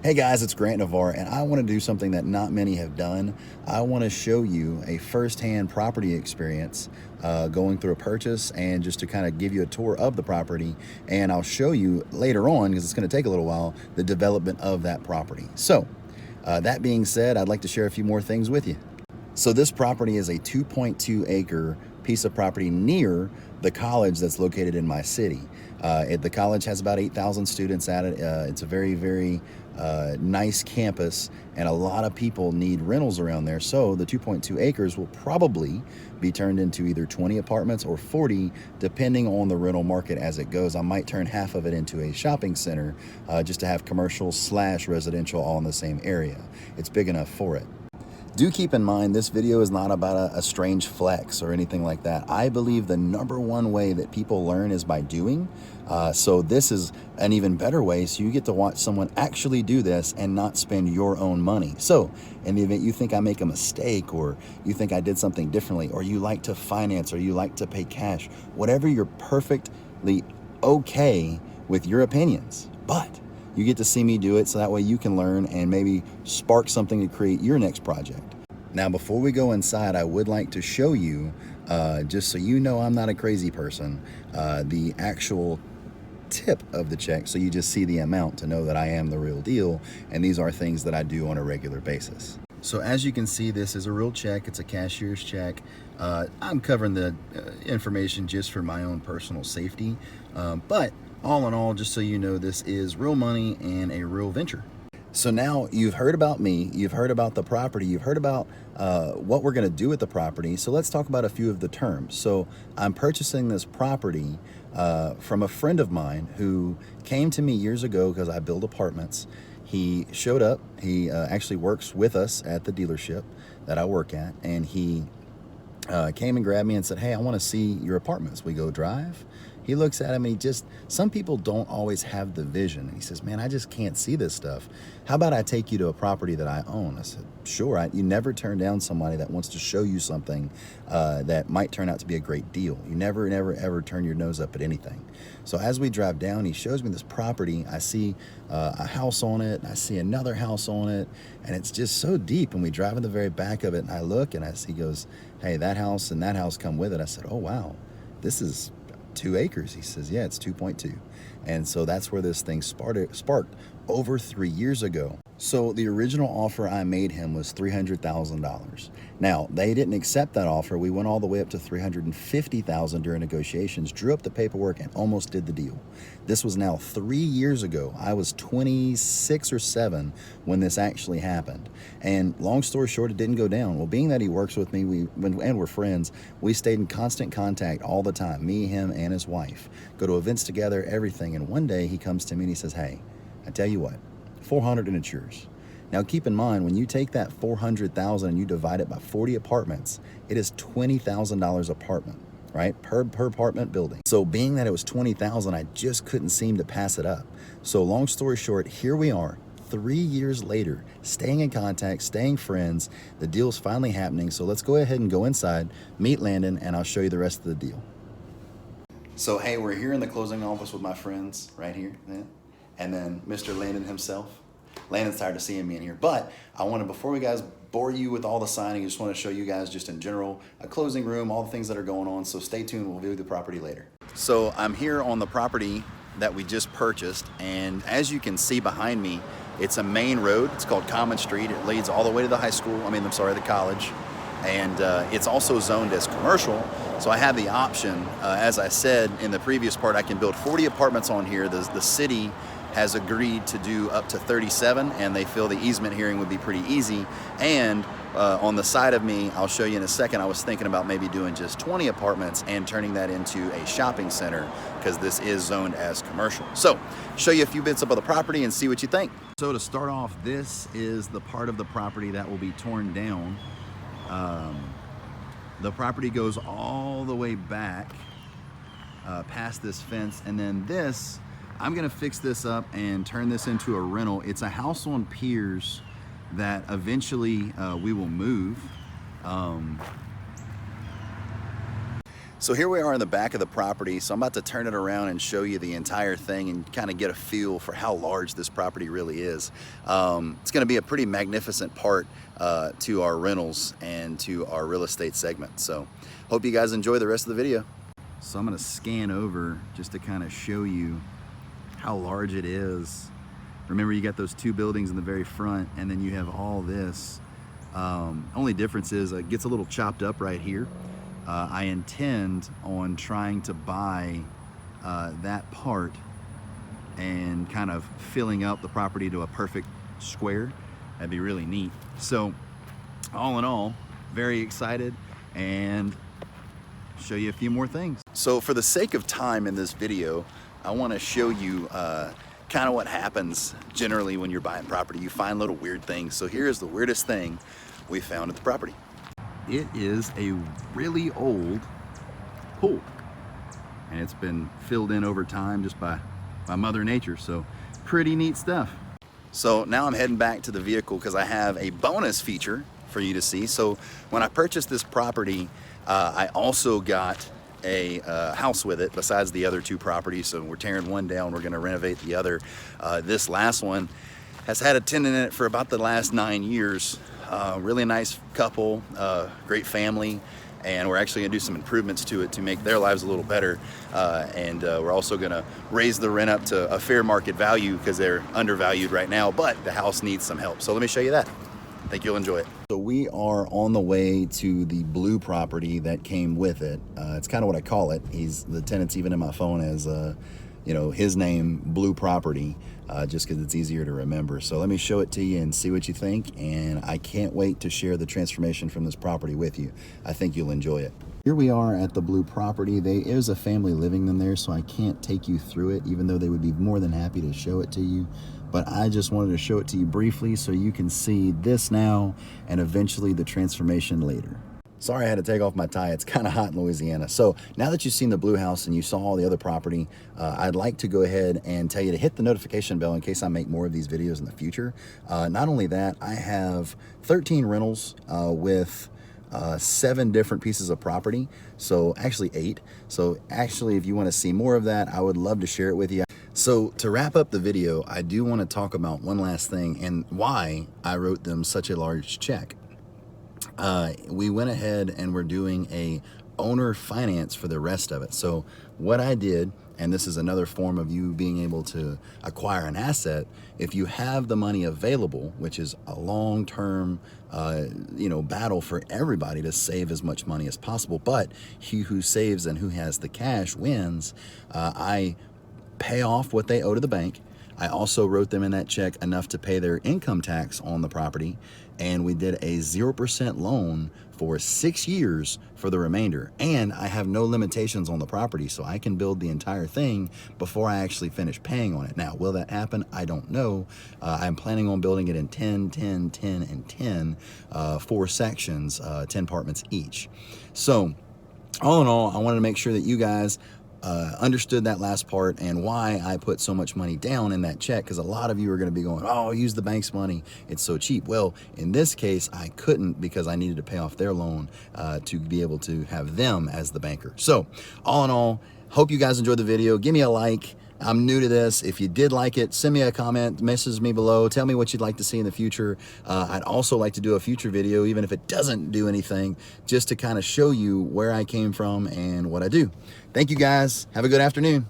Hey guys, it's Grant Navarre, and I want to do something that not many have done. I want to show you a first-hand property experience going through a purchase, and just to kind of give you a tour of the property. And I'll show you later on, because it's going to take a little while, the development of that property. So that being said, I'd like to share a few more things with you. So this property is a 2.2 acre piece of property near the college that's located in my city. The college has about 8,000 students at it. It's a very, very nice campus, and a lot of people need rentals around there. So the 2.2 acres will probably be turned into either 20 apartments or 40, depending on the rental market as it goes. I might turn half of it into a shopping center just to have commercial / residential all in the same area. It's big enough for it. Do keep in mind, this video is not about a strange flex or anything like that. I believe the #1 way that people learn is by doing. So this is an even better way, so you get to watch someone actually do this and not spend your own money. So in the event you think I make a mistake, or you think I did something differently, or you like to finance, or you like to pay cash, whatever, you're perfectly okay with your opinions. But you get to see me do it, so that way you can learn and maybe spark something to create your next project. Now, before we go inside, I would like to show you, just so you know I'm not a crazy person, the actual tip of the check, so you just see the amount to know that I am the real deal, and these are things that I do on a regular basis. So as you can see, this is a real check. It's a cashier's check. I'm covering the information just for my own personal safety, but all in all, just so you know, this is real money and a real venture. So now you've heard about me, you've heard about the property, you've heard about what we're going to do with the property. So let's talk about a few of the terms. So I'm purchasing this property from a friend of mine who came to me years ago because I build apartments. He showed up. He actually works with us at the dealership that I work at, and he came and grabbed me and said, "Hey, I want to see your apartments." We go drive. He looks at him, and some people don't always have the vision. And he says, "Man, I just can't see this stuff. How about I take you to a property that I own?" I said, "Sure." You never turn down somebody that wants to show you something that might turn out to be a great deal. You never, ever turn your nose up at anything. So as we drive down, he shows me this property. I see a house on it, and I see another house on it, and it's just so deep. And we drive in the very back of it, and I look, and he goes, "Hey, that house and that house come with it." I said, "Oh, wow, this is 2 acres. He says, "Yeah, it's 2.2. And so that's where this thing sparked over 3 years ago. So the original offer I made him was $300,000. Now, they didn't accept that offer. We went all the way up to $350,000 during negotiations, drew up the paperwork, and almost did the deal. This was now 3 years ago. I was 26 or 7 when this actually happened. And long story short, it didn't go down. Well, being that he works with me, and we're friends, we stayed in constant contact all the time, me, him, and his wife. Go to events together, everything. And one day he comes to me and he says, "Hey, I tell you what, 400 and it's yours." Now keep in mind, when you take that 400,000 and you divide it by 40 apartments, it is $20,000 apartment, right? Per apartment building. So being that it was 20,000, I just couldn't seem to pass it up. So long story short, here we are 3 years later, staying in contact, staying friends. The deal's finally happening. So let's go ahead and go inside, meet Landon, and I'll show you the rest of the deal. So hey, we're here in the closing office with my friends right here, and then Mr. Landon himself. Landon's tired of seeing me in here, but before we guys bore you with all the signing, I just want to show you guys just in general a closing room, all the things that are going on. So stay tuned, we'll view the property later. So I'm here on the property that we just purchased, and as you can see behind me, it's a main road. It's called Common Street. It leads all the way to the the college, and it's also zoned as commercial. So I have the option, as I said in the previous part, I can build 40 apartments on here. The city has agreed to do up to 37, and they feel the easement hearing would be pretty easy. And on the side of me, I'll show you in a second, I was thinking about maybe doing just 20 apartments and turning that into a shopping center, because this is zoned as commercial. So show you a few bits of the property and see what you think. So to start off, this is the part of the property that will be torn down. The property goes all the way back past this fence, and then this, I'm gonna fix this up and turn this into a rental. It's a house on piers that eventually we will move. So So here we are in the back of the property. So I'm about to turn it around and show you the entire thing and kind of get a feel for how large this property really is. It's going to be a pretty magnificent part to our rentals and to our real estate segment. So hope you guys enjoy the rest of the video. So I'm going to scan over just to kind of show you how large it is. Remember, you got those two buildings in the very front, and then you have all this. Only difference is it gets a little chopped up right here. I intend on trying to buy that part and kind of filling out the property to a perfect square. That'd be really neat. So all in all, very excited, and show you a few more things. So for the sake of time in this video, I want to show you kind of what happens generally when you're buying property. You find little weird things. So here's the weirdest thing we found at the property. It is a really old pool, and it's been filled in over time just by Mother Nature. So pretty neat stuff. So now I'm heading back to the vehicle because I have a bonus feature for you to see. So when I purchased this property, I also got a house with it besides the other two properties. So we're tearing one down, we're going to renovate the other. This last one has had a tenant in it for about the last 9 years. Really nice couple, great family, and we're actually gonna do some improvements to it to make their lives a little better. And we're also gonna raise the rent up to a fair market value because they're undervalued right now, but the house needs some help. So let me show you that. I think you'll enjoy it. So we are on the way to the blue property that came with it. It's kind of what I call it. The tenant's even in my phone as you know, his name, Blue Property, just because it's easier to remember. So let me show it to you and see what you think. And I can't wait to share the transformation from this property with you. I think you'll enjoy it. Here we are at the Blue Property. There's a family living in there, so I can't take you through it, even though they would be more than happy to show it to you. But I just wanted to show it to you briefly so you can see this now and eventually the transformation later. Sorry I had to take off my tie. It's kind of hot in Louisiana. So now that you've seen the blue house and you saw all the other property, I'd like to go ahead and tell you to hit the notification bell in case I make more of these videos in the future. Not only that, I have 13 rentals with 7 different pieces of property. So actually 8. So actually, if you want to see more of that, I would love to share it with you. So to wrap up the video, I do want to talk about one last thing and why I wrote them such a large check. We went ahead and we're doing a owner finance for the rest of it. So what I did, and this is another form of you being able to acquire an asset, if you have the money available, which is a long-term battle for everybody to save as much money as possible, but he who saves and who has the cash wins. I pay off what they owe to the bank. I also wrote them in that check enough to pay their income tax on the property, and we did a 0% loan for 6 years for the remainder. And I have no limitations on the property, so I can build the entire thing before I actually finish paying on it. Now, will that happen? I don't know. I'm planning on building it in 10, 10, 10, and 10, 4 sections, 10 apartments each. So all in all, I wanted to make sure that you guys understood that last part and why I put so much money down in that check, because a lot of you are going to be going, oh, use the bank's money, it's so cheap. Well, in this case, I couldn't because I needed to pay off their loan to be able to have them as the banker. So all in all, hope you guys enjoyed the video. Give me a like. I'm new to this. If you did like it, send me a comment, message me below, tell me what you'd like to see in the future. I'd also like to do a future video, even if it doesn't do anything, just to kind of show you where I came from and what I do. Thank you guys. Have a good afternoon.